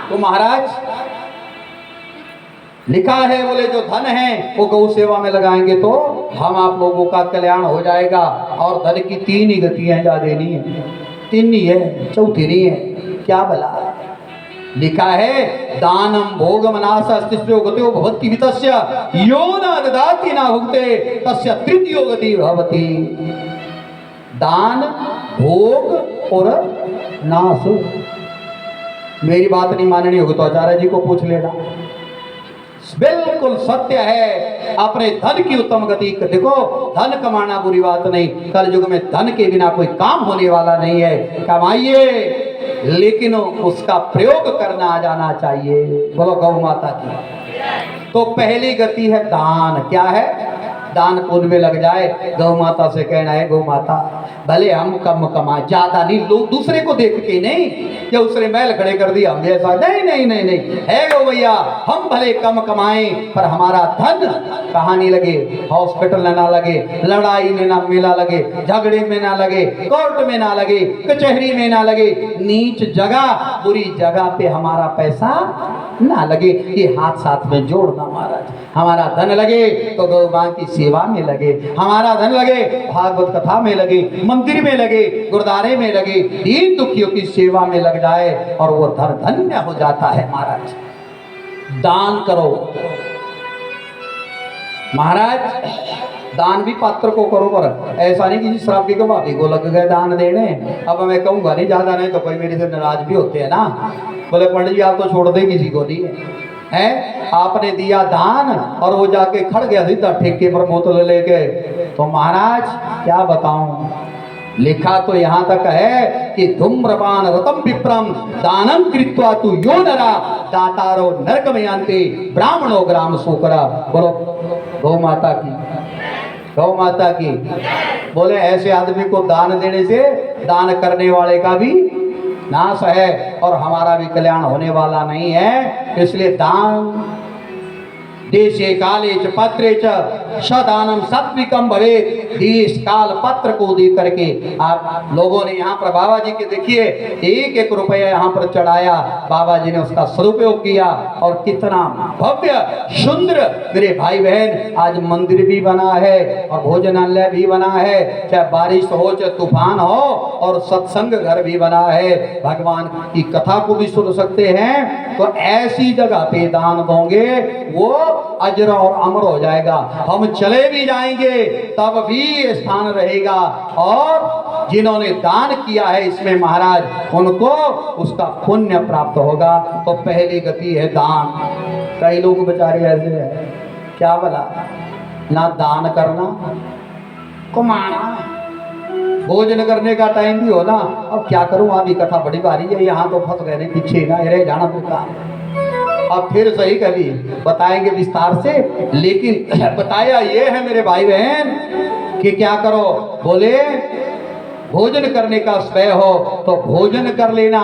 तो महाराज लिखा है, बोले जो धन है वो गौ सेवा में लगाएंगे तो हम आप लोगों का कल्याण हो जाएगा। और धन की 3 ही गतियां, ज्यादा नहीं है, 3 ही है, चौथी नहीं है। क्या भला लिखा है, दानम भोगम नाश तिस्रो गतो भवति वितस्य यो न ददाति न भुक्ते तस्य तृतीयो गति भवति। दान, भोग और नाश। मेरी बात नहीं माननी होगी तो आचार्य जी को पूछ लेना, बिल्कुल सत्य है। अपने धन की उत्तम गति देखो, धन कमाना बुरी बात नहीं, कल युग में धन के बिना कोई काम होने वाला नहीं है। कमाइए लेकिन उसका प्रयोग करना आ जाना चाहिए। बोलो गौ माता की। तो पहली गति है दान। क्या है? दान पुण्य में लग जाए। गौ माता से कहना है, गौ माता भले हम कम कमाए, ज्यादा नहीं, लोग दूसरे को देख के नहीं कि उसने मैल खड़े कर दिया हम ऐसा, नहीं नहीं नहीं नहीं है गौ भैया, हम भले कम कमाएं पर हमारा धन कहाँ नहीं लगे, हॉस्पिटल में ना लगे, लड़ाई में ना मेला लगे, झगड़े में ना लगे, कोर्ट में ना लगे, कचहरी में ना लगे, नीच जगह बुरी जगह पे हमारा पैसा ना लगे। ये हाथ साथ में जोड़ना महाराज। हमारा धन लगे तो गौ मां की सेवा में लगे, हमारा धन लगे भागवत कथा में लगे, मंदिर में लगे, गुरुद्वारे में लगे, दीन दुखियों की सेवा में लग जाए और वो धन धन्य हो जाता है महाराज। दान करो महाराज, दान भी पात्र को करो, पर ऐसा नहीं कि श्रावणी को भाभी को लग गए दान देने। अब मैं कहूँगा नहीं, ज्यादा नहीं तो कोई मेरे से नाराज भी होते हैं ना, बोले पंडित जी आप तो छोड़ दे, किसी को नहीं है। आपने दिया दान और वो जाके खड़ गया सीधा ठेके पर बोतल लेके, तो महाराज क्या बताऊं, लिखा तो यहाँ तक है कि धूम्रपान रतम विप्रम दानम कृत्वा तु यो नरा दातारो नरकमयांते ब्राह्मणो ग्राम सोकरा। बोलो गौ माता की, गौ माता की। बोले ऐसे आदमी को दान देने से दान करने वाले का भी नाश है और हमारा भी कल्याण होने वाला नहीं है। इसलिए दान देशे काले च पत्रे च सदानम सात्विकम भवेत्। देश काल पत्र को दे करके आप लोगों ने यहाँ पर बाबा जी के देखिए 1-1 रुपया यहाँ पर चढ़ाया, बाबा जी ने उसका सदुपयोग किया और कितना भव्य सुंदर मेरे भाई बहन आज मंदिर भी बना है और भोजनालय भी बना है, चाहे बारिश हो चाहे तूफान हो, और सत्संग घर भी बना है, भगवान की कथा को भी सुन सकते हैं। तो ऐसी जगह पे दान दोगे वो अजर और अमर हो जाएगा। हम चले भी जाएंगे तब भी स्थान रहेगा, और जिन्होंने दान किया है इसमें महाराज उनको उसका पुण्य प्राप्त होगा। तो पहली गति है दान। कई लोग बेचारे ऐसे हैं, क्या बोला, ना दान करना कमाना, भोजन करने का टाइम भी हो ना, अब क्या करूं, अभी कथा बड़ी भारी है, यहाँ तो फंस गए, पीछे ना रह जाना पड़ता। अब फिर सही कभी बताएंगे विस्तार से, लेकिन बताया ये है मेरे भाई बहन कि क्या करो, बोले भोजन करने का समय हो तो भोजन कर लेना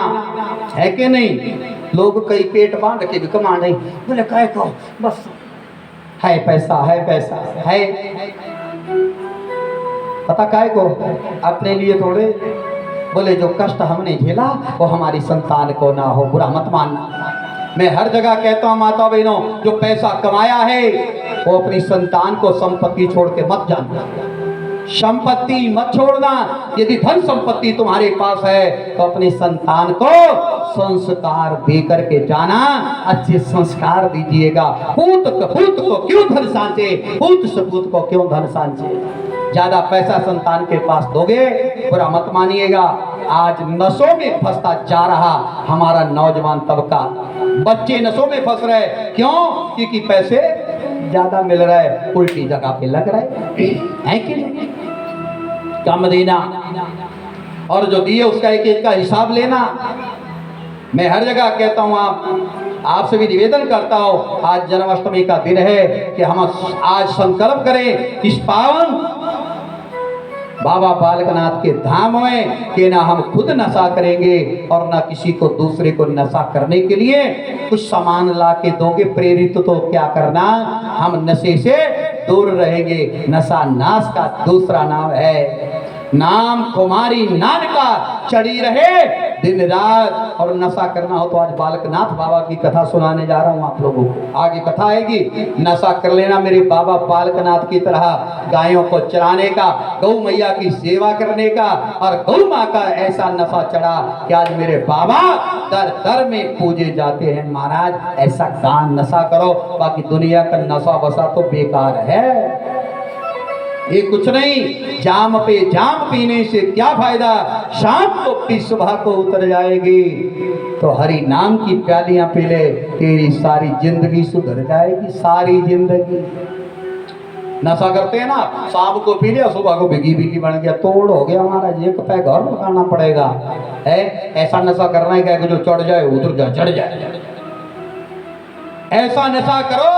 है कि नहीं। लोग कई पेट बांध के भी कमा नहीं, बोले कहे को बस है पैसा, है पैसा है, पता काय को अपने लिए थोड़े। बोले जो कष्ट हमने झेला वो हमारी संतान को ना हो, बुरा मत मानना। मैं हर जगह कहता हूँ माता बहनों, जो पैसा कमाया है वो अपनी संतान को संपत्ति छोड़ के मत जाना, संपत्ति मत छोड़ना। यदि धन संपत्ति तुम्हारे पास है तो अपनी संतान को संस्कार दे करके जाना, अच्छे संस्कार दीजिएगा। पूत को क्यों धन सांचे, पूत सपूत को क्यों धन सांचे। ज्यादा पैसा संतान के पास दोगे बुरा मत मानिएगा। आज नशों में फंसता जा रहा हमारा नौजवान तबका, बच्चे नशों में फंस रहे, क्यों? क्योंकि पैसे ज्यादा मिल रहे, उल्टी जगह पे लग रहे हैं कि नहीं। कम देना और जो दिए उसका एक का हिसाब लेना। मैं हर जगह कहता हूँ, आपसे भी निवेदन करता हूँ, आज जन्माष्टमी का दिन है कि हम आज संकल्प करें इस पावन बाबा बालकनाथ के धाम में कि ना हम खुद नशा करेंगे और ना किसी को दूसरे को नशा करने के लिए कुछ सामान ला के दोगे प्रेरित, तो क्या करना, हम नशे से दूर रहेंगे। नशा नाश का दूसरा नाम है। नाम कुमारी नानका चढ़ी रहे दिन रात, और नशा करना हो तो आज बालकनाथ बाबा की कथा सुनाने जा रहा हूँ आप लोगों को। आगे कथा आएगी, नशा कर लेना मेरे बाबा बालकनाथ की तरह, गायों को चराने का, गौ मैया की सेवा करने का और गौ माँ का ऐसा नशा चढ़ा कि आज मेरे बाबा दर दर में पूजे जाते हैं। महाराज ऐसा कान नशा करो, बाकी दुनिया का नशा वसा तो बेकार है, ये कुछ नहीं। जाम पे जाम पीने से क्या फायदा, शाम को पी सुबह को उतर जाएगी। तो हरि नाम की प्यालियां पी ले, तेरी सारी जिंदगी सुधर जाएगी, सारी जिंदगी। नशा करते हैं ना, शाम को पी लिया सुबह को भिगी भिगी बन गया, तोड़ हो गया हमारा, ये कपड़ा घर लगाना पड़ेगा है। ऐसा नशा करना है क्या कि जो चढ़ जाए उतर जाए, चढ़ जाए। ऐसा नशा करो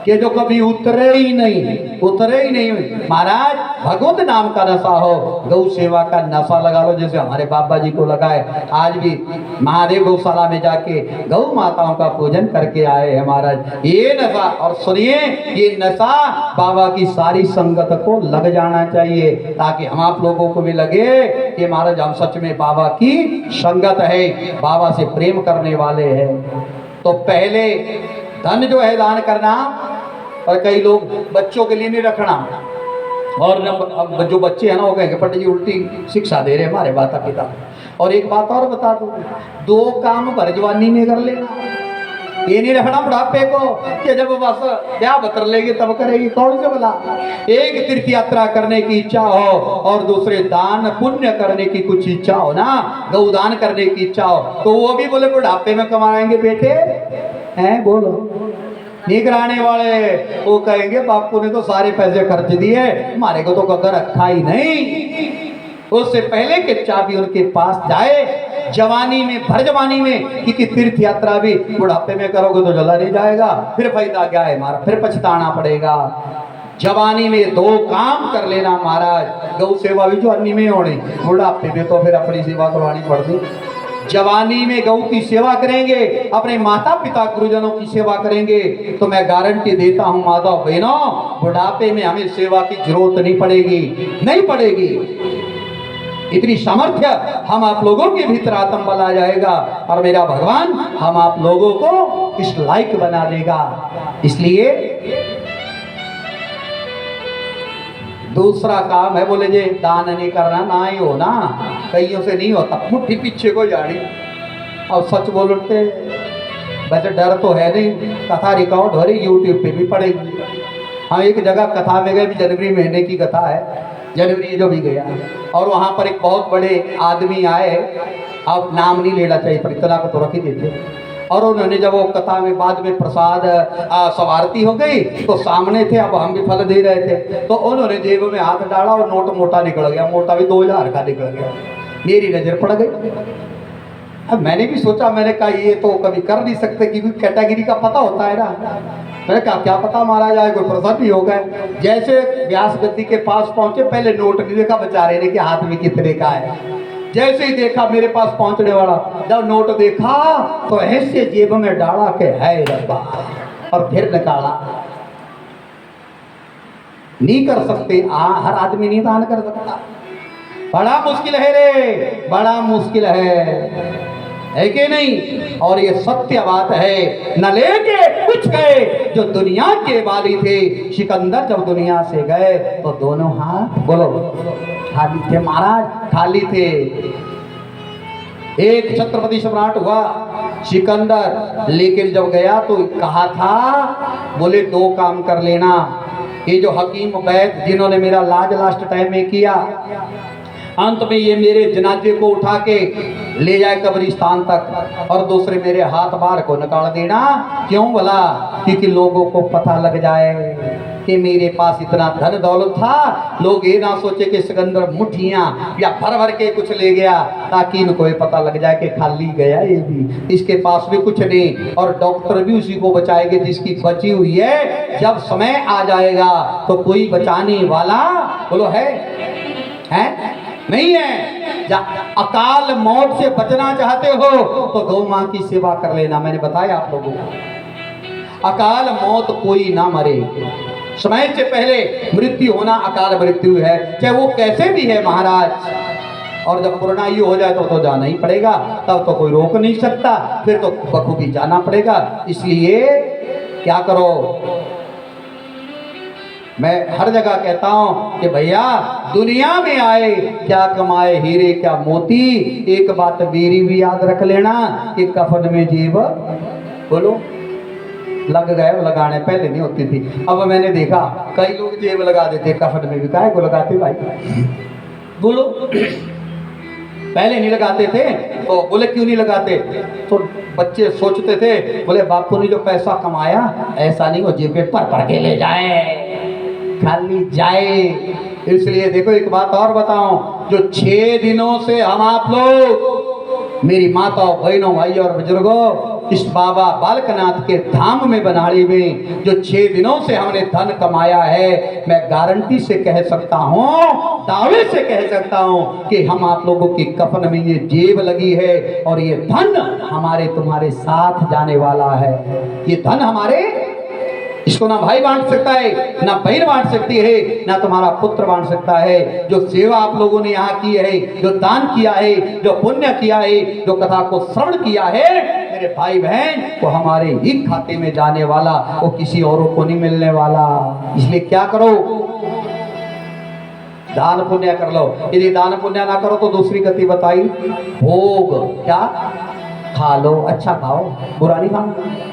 कि जो कभी उतरे ही नहीं, उतरे ही नहीं। महाराज भगवत नाम का नशा हो, गौ सेवा का नशा लगा लो, जैसे हमारे बाबा जी को लगाए। आज भी महादेव गौशाला में जाके गौ माताओं का पूजन करके आए हैं महाराज। ये नशा, और सुनिए ये नशा बाबा की सारी संगत को लग जाना चाहिए, ताकि हम आप लोगों को भी लगे कि महाराज हम सच में बाबा की संगत है, बाबा से प्रेम करने वाले हैं। तो पहले धन जो है दान करना, और कई लोग बच्चों के लिए नहीं रखना। और अब जो बच्चे हैं ना वो कहेंगे पंडित जी उल्टी शिक्षा दे रहे हमारे माता पिता। और एक बात और बता दूं, दो काम भर जवानी में कर लेना, ये नहीं रखना बुढ़ापे को कि जब बस ब्याह बतर लेगी तब करेगी, कौन से बोला। एक तीर्थ यात्रा करने की इच्छा हो और दूसरे दान पुण्य करने की कुछ इच्छा हो ना, गौदान करने की इच्छा हो, तो वो भी बोले बुढ़ापे में कमाएंगे बेटे हैं, बोलो निगराने वाले वो कहेंगे बापू ने तो सारे पैसे खर्च दिए, हमारे को तो कगर रखा ही नहीं। उससे पहले कि चाबी उनके पास जाए जवानी में, भर जवानी में, क्योंकि तीर्थ यात्रा भी बुढ़ापे में करोगे तो जला नहीं जाएगा, फिर फायदा क्या है हमारा, फिर पछताना पड़ेगा। जवानी में दो काम कर लेना महाराज, गौ सेवा भी जवानी में होनी, बुढ़ापे में तो फिर अपनी सेवा करवानी पड़ती। जवानी में गौ की सेवा करेंगे, अपने माता पिता गुरुजनों की सेवा करेंगे, तो मैं गारंटी देता हूं माता बहनों, बुढ़ापे में हमें सेवा की जरूरत नहीं पड़ेगी, नहीं पड़ेगी। इतनी सामर्थ्य हम आप लोगों के भीतर आत्म बल आ जाएगा, और मेरा भगवान हम आप लोगों को इस लायक बना देगा। इसलिए दूसरा काम है, बोले जे दान नहीं करना, ना ही हो ना, कईयों से नहीं होता, मुट्ठी पीछे को जानी। और सच बोलते वैसे डर तो है नहीं, कथा रिकॉर्ड हो रही यूट्यूब पे भी पड़ेगी। हाँ एक जगह कथा में गए, भी जनवरी महीने की कथा है, जनवरी जो भी गया, और वहाँ पर एक बहुत बड़े आदमी आए, अब नाम नहीं लेना चाहिए पर इतना को तो रख ही देते। और उन्होंने जब वो कथा में बाद में प्रसाद सवारती हो गई तो सामने थे, अब हम भी फल दे रहे थे, तो उन्होंने जेब में हाथ डाला और नोट मोटा निकल गया, मोटा भी 2000 का निकल गया। मेरी नजर पड़ गई। अब मैंने भी सोचा, मैंने कहा ये तो कभी कर नहीं सकते क्योंकि कैटेगरी का पता होता है ना। मैंने कहा क्या पता महाराज आए कोई प्रसन्न ही हो गए। जैसे व्यास गद्दी के पास पहुंचे, पहले नोट नहीं देखा बेचारे ने कि हाथ में कितने का है। जैसे ही देखा मेरे पास पहुंचने वाला, जब नोट देखा तो ऐसे जेब में डाला के है रब्बा, और फिर निकाला। नहीं कर सकते, हर आदमी नहीं दान कर सकता, बड़ा मुश्किल है रे, बड़ा मुश्किल है कि नहीं। और ये सत्य बात है, न लेके कुछ गए जो दुनिया के वाली थे। सिकंदर जब दुनिया से गए तो दोनों हाथ बोलो खाली थे महाराज, खाली थे। एक छत्रपति सम्राट हुआ सिकंदर, लेकिन जब गया तो कहा था बोले दो काम कर लेना, ये जो हकीम वैद जिन्होंने मेरा लाज लास्ट टाइम में किया, अंत में ये मेरे जनाजे को उठा के ले जाए कब्रिस्तान तक, और दूसरे मेरे हाथ बाहर को निकाल देना। क्यों बोला, क्योंकि लोगों को पता लग जाए कि मेरे पास इतना धन दौलत था, लोग ये ना सोचे कि सिकंदर मुठियां या भर भर के कुछ ले गया, ताकि इनको ये पता लग जाए कि खाली गया ये भी, इसके पास भी कुछ नहीं। और डॉक्टर भी उसी को बचाएंगे जिसकी बची हुई है। जब समय आ जाएगा तो कोई बचाने वाला बोलो है नहीं है। अकाल मौत से बचना चाहते हो तो गौ मां की सेवा कर लेना। मैंने बताया आप लोगों को, अकाल मौत कोई ना मरे, समय से पहले मृत्यु होना अकाल मृत्यु है, चाहे वो कैसे भी है महाराज। और जब पुरनाई हो जाए तो जाना ही पड़ेगा, तब तो कोई रोक नहीं सकता, फिर तो बखूबी जाना पड़ेगा। इसलिए क्या करो, मैं हर जगह कहता हूं कि भैया दुनिया में आए क्या कमाए हीरे क्या मोती, एक बात मेरी भी याद रख लेना कि कफन में जेब बोलो लग गए, लगाने पहले नहीं होती थी। अब मैंने देखा कई लोग जेब लगा देते कफन में भी, काहे को लगाते भाई बोलो, पहले नहीं लगाते थे तो बोले क्यों नहीं लगाते, तो बच्चे सोचते थे बोले बापू ने जो पैसा कमाया ऐसा नहीं हो जेब पे पर के ले जाए, खाली जाए। इसलिए देखो एक बात और बताऊं, जो 6 दिनों से हम आप लोग मेरी माताओं बहनों भाइयों और बुजुर्गों इस बाबा बालकनाथ के धाम में बनाड़ी में जो 6 दिनों से हमने धन कमाया है, मैं गारंटी से कह सकता हूँ, दावे से कह सकता हूँ कि हम आप लोगों की कफन में ये जेब लगी है और ये धन हमारे तुम्हारे साथ जाने वाला है। ये धन हमारे, इसको ना भाई बांट सकता है, ना बहन बांट सकती है, ना तुम्हारा पुत्र बांट सकता है। जो सेवा आप लोगों ने यहाँ की है, जो दान किया है, जो पुण्य किया है, जो कथा को श्रवण किया है मेरे भाई बहन, वो हमारे ही खाते में जाने वाला, वो किसी और को नहीं मिलने वाला। इसलिए क्या करो, दान पुण्य कर लो। यदि दान पुण्य ना करो तो दूसरी गति बताई, भोग क्या खा लो, अच्छा खाओ बुरा नहीं खाओ,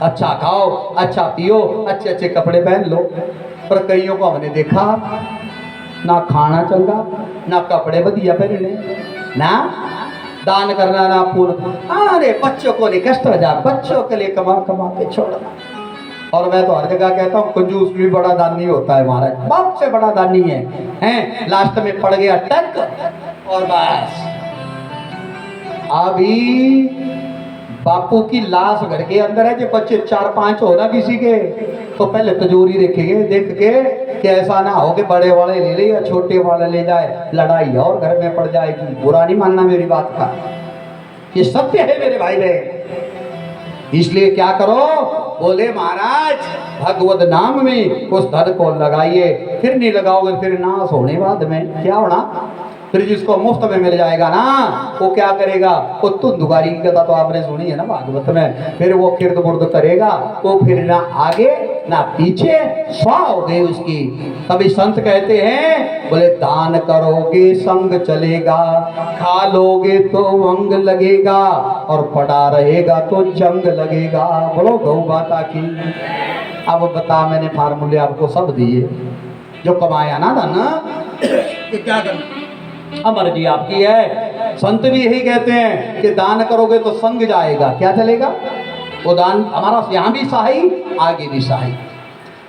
अच्छा खाओ अच्छा पियो, अच्छे अच्छे कपड़े पहन लो। पर कईयों को हमने देखा ना खाना चंगा, ना कपड़े बढ़िया पहनने, ना दान करना, ना फूल। अरे बच्चों को नहीं कष्ट हो जा, बच्चों के लिए कमा कमा के छोड़ना। और मैं तो हर जगह कहता हूँ कंजूस भी बड़ा दानी होता है महाराज, बाप से बड़ा दानी है, हैं? लास्ट में पड़ गया टक और बस। अभी बापू की लाश घर के अंदर है, जो बच्चे 4-5 हो ना किसी के, तो पहले तिजोरी देखेंगे, देख के कि ऐसा ना हो कि बड़े वाले ले ले या छोटे वाले ले जाए, लड़ाई और घर में पड़ जाएगी। बुरा नहीं मानना मेरी बात का, ये सत्य है मेरे भाई बहन। इसलिए क्या करो, बोले महाराज भगवत नाम में उस धन को लगाइए, फिर नहीं लगाओगे फिर नाश होने बाद में क्या होना, फिर जिसको मुफ्त में मिल जाएगा ना वो क्या करेगा, वो धुंधुकारी की कथा तो आपने सुनी है ना भागवत में, फिर वो किर्द बुर्द करेगा, वो फिर ना आगे ना पीछे, स्वा हो गई उसकी। तभी संत कहते हैं, बोले दान करोगे संग चलेगा, खा लोगे तो अंग लगेगा, और पड़ा रहेगा तो जंग लगेगा। बोलो गौ माता की। अब बता, मैंने फार्मूले आपको सब दिए, जो कमाया ना धन क्या करना, मर्जी आपकी है। संत भी यही कहते हैं कि दान करोगे तो संग जाएगा, क्या चलेगा, वो दान हमारा यहाँ भी सहाई आगे भी सहाई।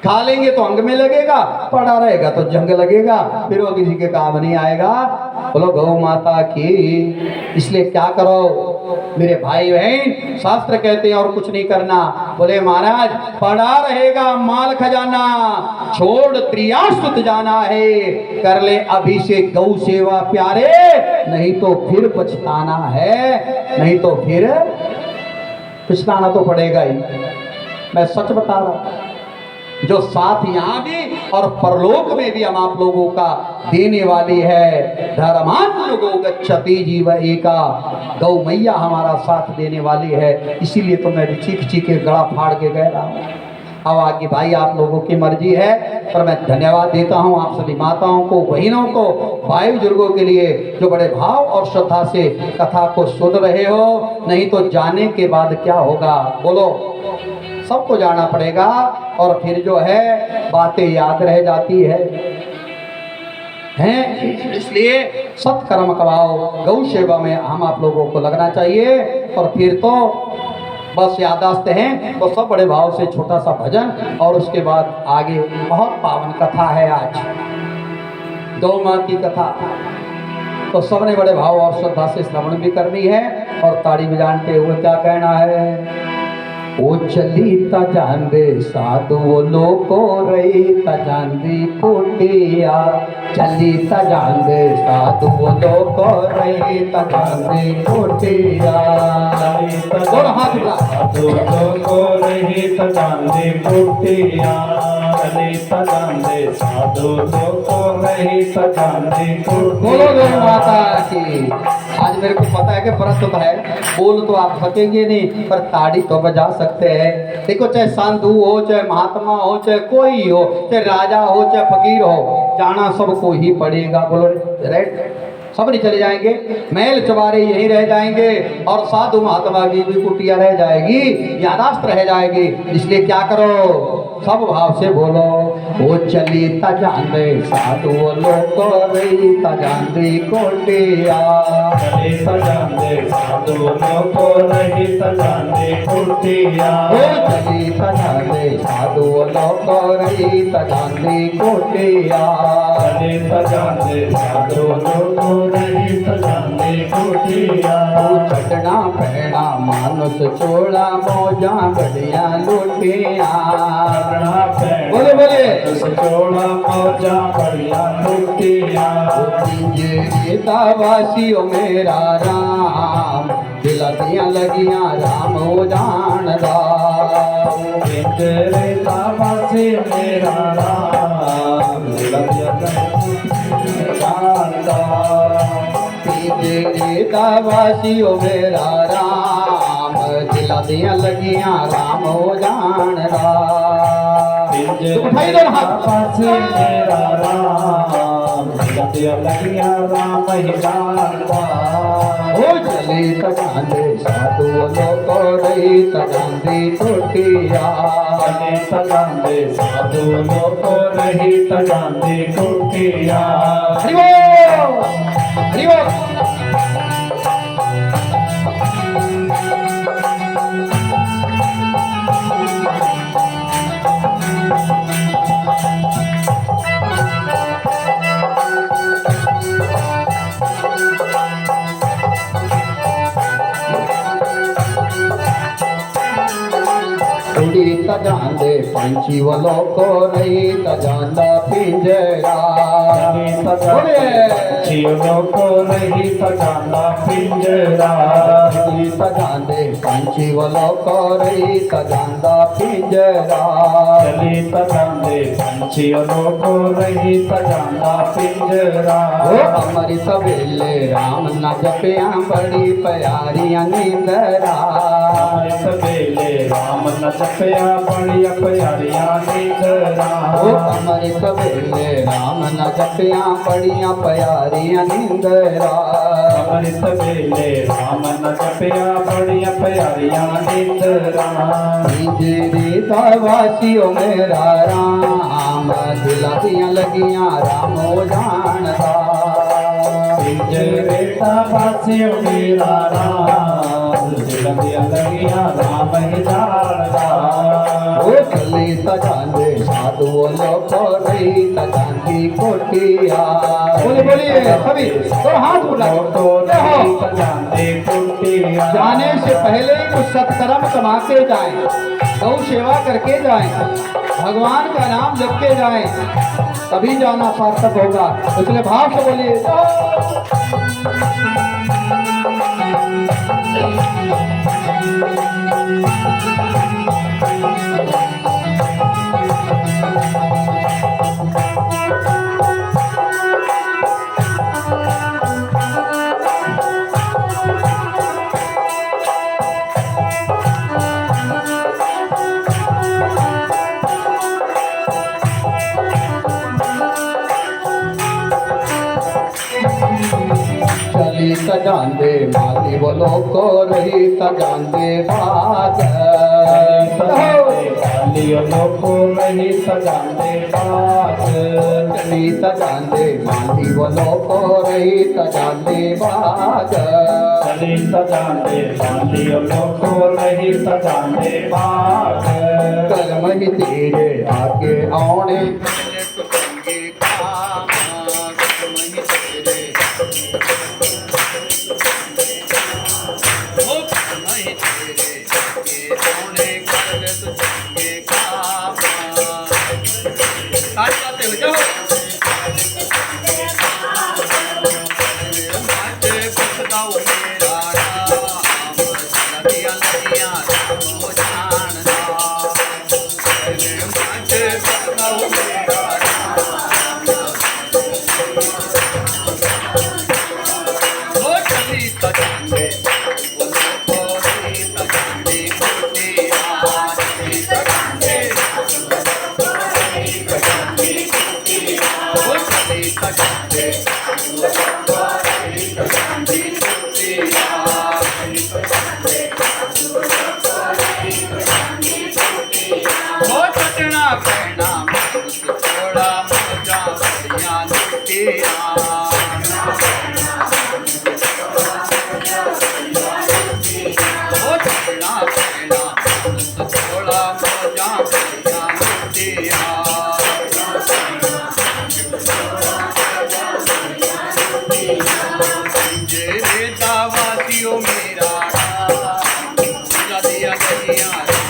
खा लेंगे तो अंग में लगेगा, पड़ा रहेगा तो जंग लगेगा, फिर वो किसी के काम नहीं आएगा। बोलो गौ माता की। इसलिए क्या करो मेरे भाई बहन, शास्त्र कहते हैं और कुछ नहीं करना। बोले महाराज पड़ा रहेगा माल खजाना, छोड़ त्रियासुत जाना है, कर ले अभी से गौ सेवा प्यारे, नहीं तो फिर पछताना है, नहीं तो फिर पछताना तो पड़ेगा ही। मैं सच बता रहा हूं, जो साथ यहाँ भी और परलोक में भी हम आप लोगों का देने वाली है। धर्मान लोगों गच्छति जीव एका, गौ मैया हमारा साथ देने वाली है। इसीलिए तो मैं चीख चीख के गला फाड़ के कह रहा हूँ। अब आगे भाई आप लोगों की मर्जी है, पर मैं धन्यवाद देता हूँ आप सभी माताओं को, बहनों को, भाई बुजुर्गों के लिए जो बड़े भाव और श्रद्धा से कथा को सुन रहे हो। नहीं तो जाने के बाद क्या होगा, बोलो सबको जाना पड़ेगा, और फिर जो है बातें याद रह जाती है हैं। इसलिए सत्कर्म कमाओ, गौ सेवा में हम आप लोगों को लगना चाहिए। और फिर तो बस यादाश्त हैं तो सब बड़े भाव से छोटा सा भजन, और उसके बाद आगे बहुत पावन कथा है। आज गौ माँ की कथा तो सबने बड़े भाव और श्रद्धा से श्रवण भी करनी है, और ताड़ी बजाते हुए क्या कहना है, ओ चली ता जांदे साधु वो लोको रही ता जांदी कोटिया, चली ता जांदे साधु वो लोको रही ता जांदी कोटिया, और हाथ साधु लोको रही ता जांदी कोटिया, चली सजाने साधु लोको रही सजाने बोलो गौ माता की। आज मेरे को पता है कि व्रत है, बोल तो आप सकेंगे नहीं पर ताड़ी तो बजा सकते हैं। देखो चाहे साधु हो, चाहे महात्मा हो, चाहे कोई हो, चाहे राजा हो, चाहे फकीर हो, जाना सबको ही पड़ेगा। बोलो राइट, सब नहीं चले जाएंगे, मैल चबारे यही रह जाएंगे और साधु महात्मा की भी कुटिया रह जाएगी, यादाश्त रह जाएगी। इसलिए क्या करो, सब भाव से बोलो। वो चली तजाने साधु लोग रही तजाने कोटिया, चली सजाने साधु लोको रही सजाने कुटिया। वो चली तजाने साधु लोग रही तजाने कोटिया। चली सजाने साधु लोको रही सजाने कुटिया। चटना पैना मानुस चोला मौजा बढ़िया लुटिया। बोले बोले चोला मौजा बढ़िया लुटिया। वासियों मेरा राम दिलतियां लगियां राम हो जानदा। वासी मेरा राम दिलतियां जानदा। वासियों मेरा राम दिलतियां लगियां राम हो जानदा। उठाई दो हाथ। वासी मेरा राम दिलतियां लगियां राम ही जानदा। ओ चली तजाने साधु लोको रही तजाने कोटिया। चली सजाने साधु लोको रही सजाने कुटिया। हरि बोल, हरि बोल। उड़ी तजांदे पंछी वो लोको रही तजांदा पिंजरा। लोको रही सजाना पिंजरा। तजांदे पंछी वो लोको रही तजांदा पिंजरा। चली सजाने पंछी लोको रही सजाना पिंजरा। ओ अमरी सवेले राम न जपिया बड़ी प्यारियां नींदरा। सवेले राम न जपया बड़िया प्यारिया नींदरा। ओ अमरी सवेले राम न जपिया बड़िया प्यारियां नींदरा। अमृत सवेले राम न जपया बड़िया प्यारिया नींदरा। तेरे वासियों मेरा राम दिलतियां लगियां राम हो जानदा। बेटा वासियों मेरा राम दिलतियां लगियां राम ही जानदा। ओ चली तजाने साधु लोको रही तजानी कोटिया। बोले बोलिए सभी तो हाथ उठाओ तो रही सजाने कुटिया। जाने से पहले ही कुछ सत्कर्म कमाते जाएं, गौ सेवा करके जाएं, भगवान का नाम जप के जाएं, तभी जाना सार्थक होगा। इसलिए भाव से बोलिए। चली तजांदे माली वो लोको रही तजांदे बाग। लोको रही सजाने बाग। चली तजांदे माली वो लोको रही तजांदे बाग। चली सजाने माली लोको रही सजाने बाग। कर्म ही तेरे आगे आने सखियाँ